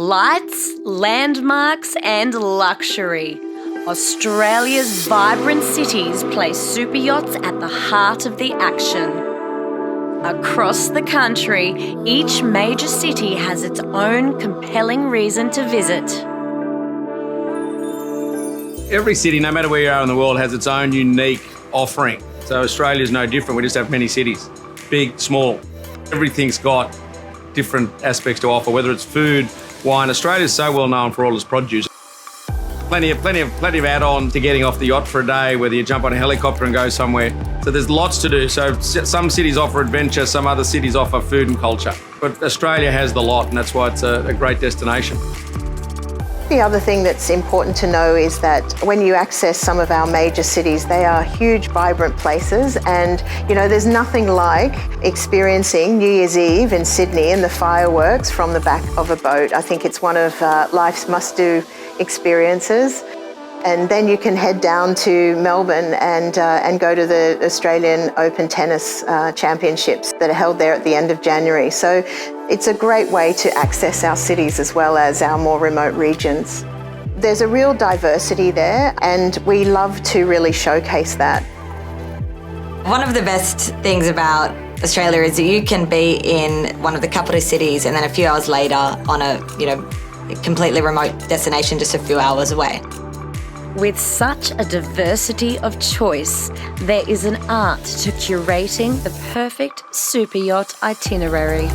Lights, landmarks and luxury. Australia's vibrant cities place super yachts at the heart of the action. Across the country, each major city has its own compelling reason to visit. Every city, no matter where you are in the world, has its own unique offering. So Australia's no different. We just have many cities, big, small. Everything's got different aspects to offer, whether it's food, wine. Australia's so well known for all its produce. Plenty of add-on to getting off the yacht for a day, whether you jump on a helicopter and go somewhere. So there's lots to do. So some cities offer adventure, some other cities offer food and culture. But Australia has the lot, and that's why it's a great destination. The other thing that's important to know is that when you access some of our major cities, they are huge, vibrant places, and there's nothing like experiencing New Year's Eve in Sydney and the fireworks from the back of a boat. I think it's one of life's must-do experiences. And then you can head down to Melbourne and go to the Australian Open Tennis Championships that are held there at the end of January. So it's a great way to access our cities as well as our more remote regions. There's a real diversity there, and we love to really showcase that. One of the best things about Australia is that you can be in one of the capital cities and then a few hours later on a completely remote destination just a few hours away. With such a diversity of choice, there is an art to curating the perfect super yacht itinerary.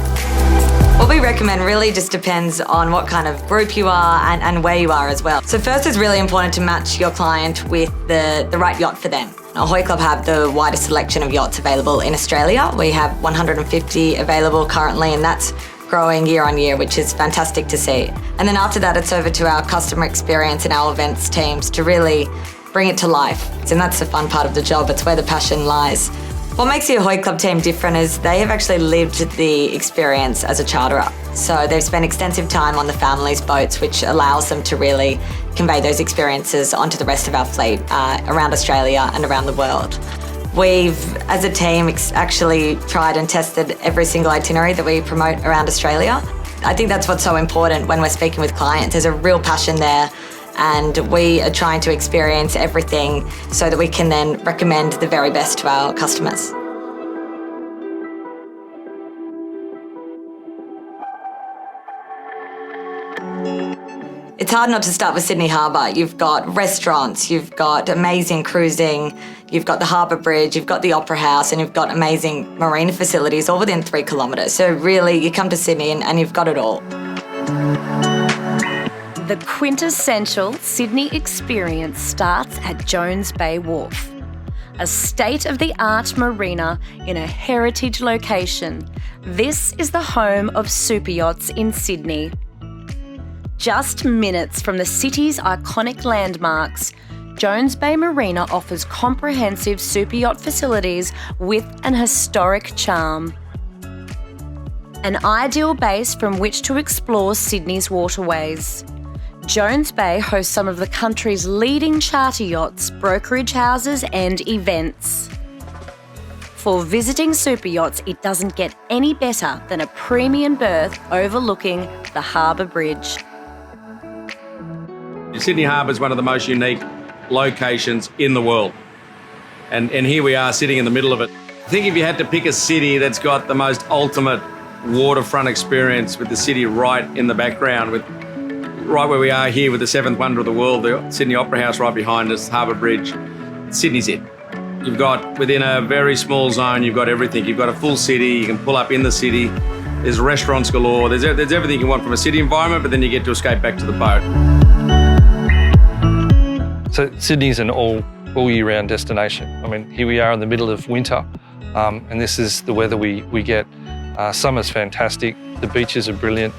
What we recommend really just depends on what kind of group you are and where you are as well. So first, it's really important to match your client with the right yacht for them. Ahoy Club have the widest selection of yachts available in Australia. We have 150 available currently, and that's growing year on year, which is fantastic to see. And then after that, it's over to our customer experience and our events teams to really bring it to life. And that's the fun part of the job. It's where the passion lies. What makes the Ahoy Club team different is they have actually lived the experience as a charterer. So they've spent extensive time on the family's boats, which allows them to really convey those experiences onto the rest of our fleet around Australia and around the world. We've, as a team, actually tried and tested every single itinerary that we promote around Australia. I think that's what's so important when we're speaking with clients. There's a real passion there, and we are trying to experience everything so that we can then recommend the very best to our customers. It's hard not to start with Sydney Harbour. You've got restaurants, you've got amazing cruising, you've got the Harbour Bridge, you've got the Opera House, and you've got amazing marina facilities all within 3 kilometres. So really, you come to Sydney and you've got it all. The quintessential Sydney experience starts at Jones Bay Wharf, a state-of-the-art marina in a heritage location. This is the home of super yachts in Sydney. Just minutes from the city's iconic landmarks, Jones Bay Marina offers comprehensive super yacht facilities with an historic charm. An ideal base from which to explore Sydney's waterways. Jones Bay hosts some of the country's leading charter yachts, brokerage houses and events. For visiting super yachts, it doesn't get any better than a premium berth overlooking the Harbour Bridge. Sydney Harbour is one of the most unique locations in the world. And here we are sitting in the middle of it. I think if you had to pick a city that's got the most ultimate waterfront experience with the city right in the background, with right where we are here with the seventh wonder of the world, the Sydney Opera House right behind us, Harbour Bridge, Sydney's it. You've got, within a very small zone, you've got everything. You've got a full city, you can pull up in the city, there's restaurants galore, there's everything you want from a city environment, but then you get to escape back to the boat. So Sydney's an all year round destination. I mean, here we are in the middle of winter, and this is the weather we get. Summer's fantastic, the beaches are brilliant,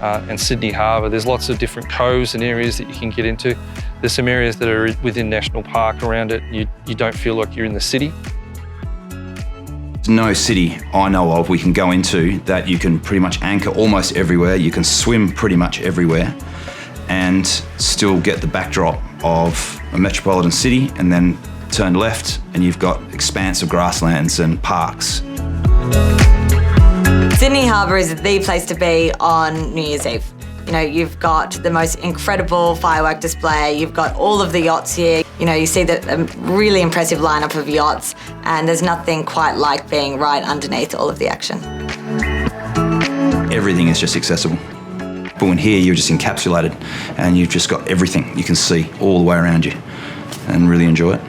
and Sydney Harbour, there's lots of different coves and areas that you can get into. There's some areas that are within National Park around it. You don't feel like you're in the city. There's no city I know of we can go into that you can pretty much anchor almost everywhere, you can swim pretty much everywhere, and still get the backdrop of a metropolitan city, and then turn left and you've got expansive grasslands and parks. Sydney Harbour is the place to be on New Year's Eve. You know, you've got the most incredible firework display, you've got all of the yachts here. You know, you see the really impressive lineup of yachts, and there's nothing quite like being right underneath all of the action. Everything is just accessible. But when here, you're just encapsulated and you've just got everything you can see all the way around you and really enjoy it.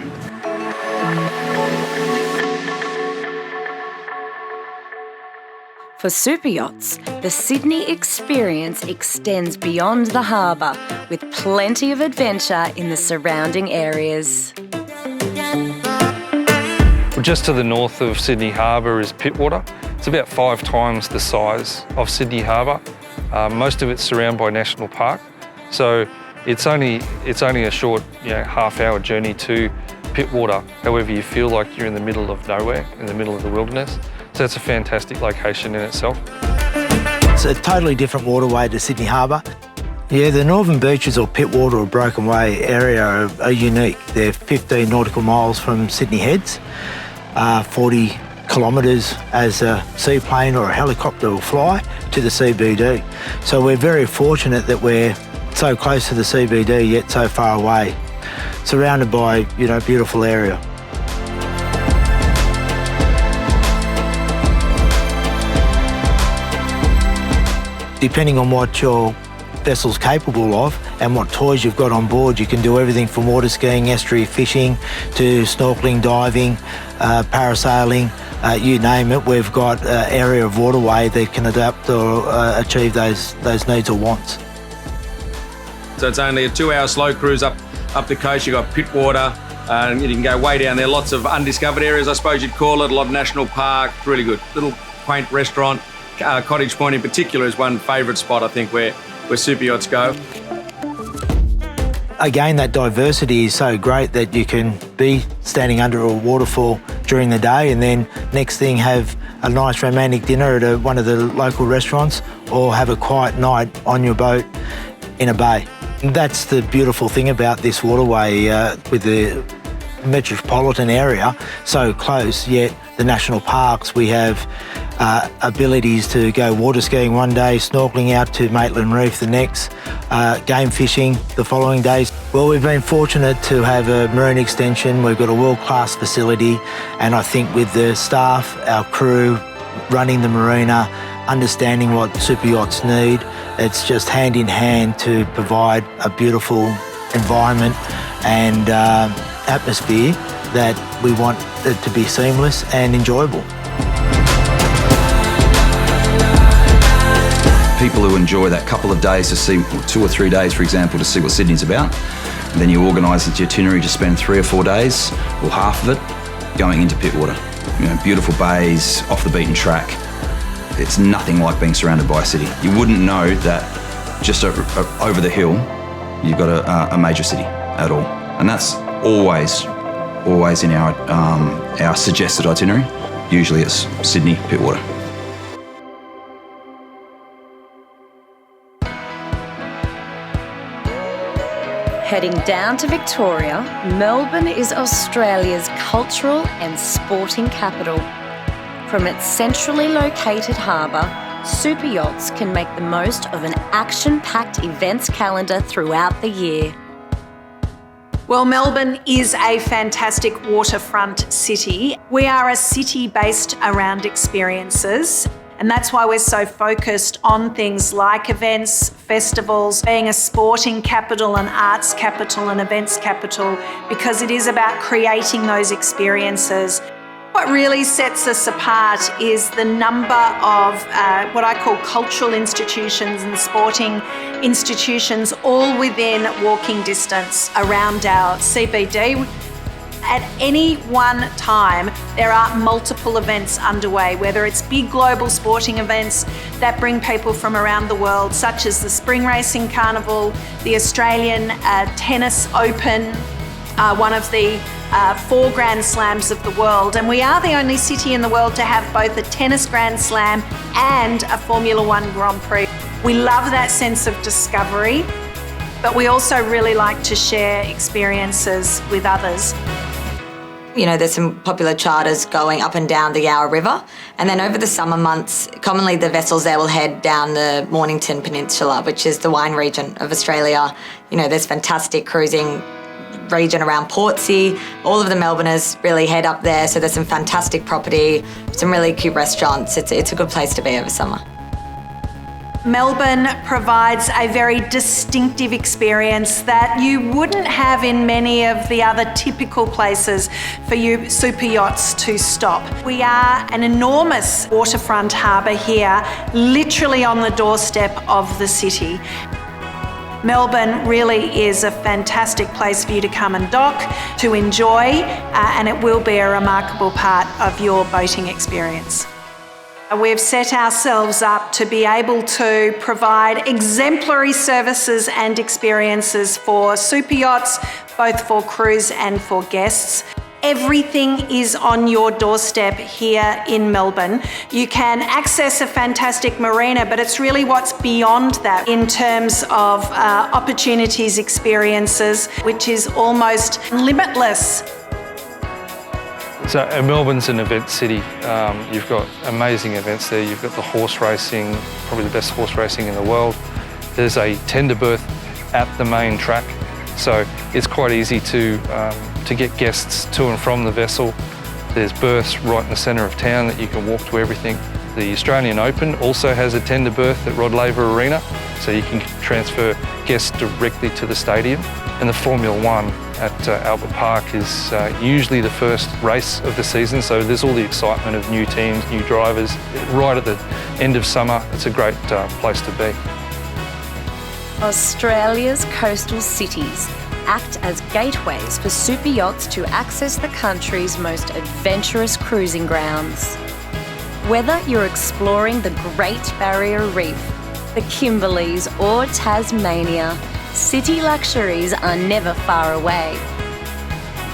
For superyachts, the Sydney experience extends beyond the harbour with plenty of adventure in the surrounding areas. Well, just to the north of Sydney Harbour is Pittwater. It's about 5 times the size of Sydney Harbour. Most of it's surrounded by National Park, so it's only a short, half-hour journey to Pittwater. However, you feel like you're in the middle of nowhere, in the middle of the wilderness. So it's a fantastic location in itself. It's a totally different waterway to Sydney Harbour. Yeah, the northern beaches or Pittwater or Broken Way area are unique. They're 15 nautical miles from Sydney Heads, 40 kilometres as a seaplane or a helicopter will fly to the CBD. So we're very fortunate that we're so close to the CBD yet so far away, surrounded by, beautiful area. Depending on what your vessel's capable of and what toys you've got on board, you can do everything from water skiing, estuary fishing, to snorkeling, diving, parasailing, you name it. We've got an area of waterway that can adapt or achieve those needs or wants. So it's only a 2-hour slow cruise up the coast. You've got Pittwater, and you can go way down there. Lots of undiscovered areas, I suppose you'd call it. A lot of national park. Really good. Little quaint restaurant. Cottage Point in particular is one favourite spot, I think, where super yachts go. Again, that diversity is so great that you can be standing under a waterfall during the day and then next thing have a nice romantic dinner at one of the local restaurants, or have a quiet night on your boat in a bay. That's the beautiful thing about this waterway with the metropolitan area so close, yet the national parks, we have abilities to go water skiing one day, snorkeling out to Maitland Reef the next, game fishing the following days. Well, we've been fortunate to have a marine extension. We've got a world-class facility, and I think with the staff, our crew running the marina, understanding what super yachts need, it's just hand in hand to provide a beautiful environment and atmosphere that we want it to be seamless and enjoyable. People who enjoy that couple of days to see, 2 or 3 days, for example, to see what Sydney's about, and then you organise the itinerary to spend 3 or 4 days, or half of it, going into Pittwater. Beautiful bays, off the beaten track. It's nothing like being surrounded by a city. You wouldn't know that just over the hill, you've got a major city at all. And that's always in our suggested itinerary. Usually it's Sydney, Pittwater. Heading down to Victoria, Melbourne is Australia's cultural and sporting capital. From its centrally located harbour, super yachts can make the most of an action-packed events calendar throughout the year. Well, Melbourne is a fantastic waterfront city. We are a city based around experiences, and that's why we're so focused on things like events, festivals, being a sporting capital, an arts capital, an events capital, because it is about creating those experiences. What really sets us apart is the number of what I call cultural institutions and sporting institutions, all within walking distance around our CBD. At any one time, there are multiple events underway, whether it's big global sporting events that bring people from around the world, such as the Spring Racing Carnival, the Australian Tennis Open, one of the 4 Grand Slams of the world. And we are the only city in the world to have both a tennis Grand Slam and a Formula One Grand Prix. We love that sense of discovery, but we also really like to share experiences with others. You know, there's some popular charters going up and down the Yarra River. And then over the summer months, commonly the vessels there will head down the Mornington Peninsula, which is the wine region of Australia. You know, there's fantastic cruising region around Portsea. All of the Melbourners really head up there. So there's some fantastic property, some really cute restaurants. It's a good place to be over summer. Melbourne provides a very distinctive experience that you wouldn't have in many of the other typical places for you super yachts to stop. We are an enormous waterfront harbour here, literally on the doorstep of the city. Melbourne really is a fantastic place for you to come and dock, to enjoy, and it will be a remarkable part of your boating experience. We've set ourselves up to be able to provide exemplary services and experiences for super yachts, both for crews and for guests. Everything is on your doorstep here in Melbourne. You can access a fantastic marina, but it's really what's beyond that in terms of opportunities, experiences, which is almost limitless. So Melbourne's an event city. You've got amazing events there. You've got the horse racing, probably the best horse racing in the world. There's a tender berth at the main track, so it's quite easy to get guests to and from the vessel. There's berths right in the centre of town that you can walk to everything. The Australian Open also has a tender berth at Rod Laver Arena, so you can transfer guests directly to the stadium. And the Formula One at Albert Park is usually the first race of the season, so there's all the excitement of new teams, new drivers. Right at the end of summer, it's a great place to be. Australia's coastal cities act as gateways for super yachts to access the country's most adventurous cruising grounds. Whether you're exploring the Great Barrier Reef, the Kimberleys or Tasmania, city luxuries are never far away.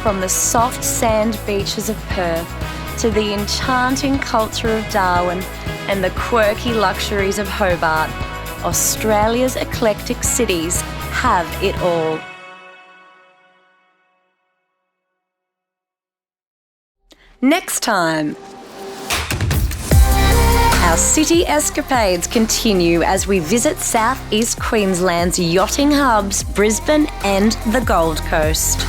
From the soft sand beaches of Perth to the enchanting culture of Darwin and the quirky luxuries of Hobart, Australia's eclectic cities have it all. Next time, our city escapades continue as we visit South East Queensland's yachting hubs, Brisbane and the Gold Coast.